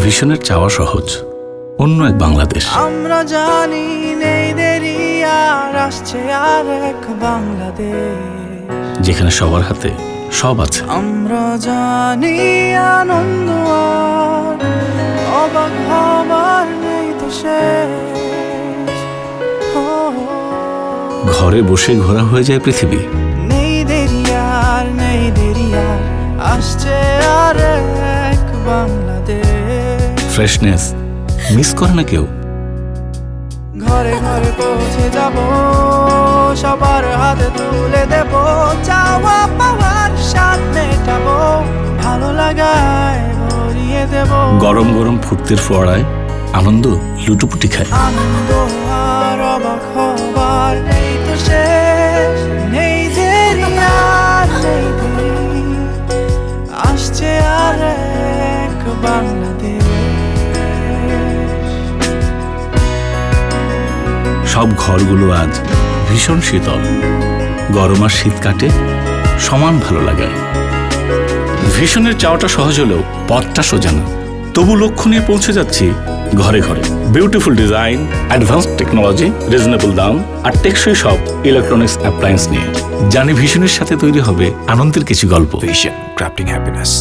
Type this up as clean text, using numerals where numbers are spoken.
ভিশনের চাওয়া সহজ, অন্য এক বাংলাদেশ। আমরা জানি নেই দেরি, আর আসছে আর এক বাংলাদেশ, যেখানে সবার হাতে সব আছে। আমরা জানি আনন্দ আর অবাক হবার নেই তো শেষ। ঘরে বসে ঘোরা হয়ে যায় পৃথিবী। নেই দেরি আর নেই দেরি আর আসছে আর এক বাংলাদেশ। ফ্রেশনেস মিস করে না কেউ। ঘরে ঘরে পৌঁছে যাব, সবার হাতে তুলে দেব, চাওয়া পাওয়ার স্বাদ মেটাবো, ভালো লাগায় ভরিয়ে দেব। গরম গরম ফুর্তির ফোয়ারায় আনন্দ লুটুপুটি খায়। আনন্দ আর অবাক হবার নেই তো শেষ। নেই দেরি আর নেই দেরি, আসছে আর এক বাংলাদেশ। সব ঘরগুলো আজ ভীষণ শীতল। গরম আর শীত কাটে সমান ভালো লাগায়। ভীষণের চাওয়াটা সহজ হলেও পথটা সোজা না। তবু লক্ষ্য নিয়ে পৌঁছে যাচ্ছি ঘরে ঘরে। Beautiful design, advanced technology, reasonable দাম আর টেকসই সব ইলেকট্রনিক্স অ্যাপ্লায়েন্স নিয়ে। জানি ভীষণের সাথে তৈরি হবে আনন্দের কিছু গল্প। Vision, crafting happiness.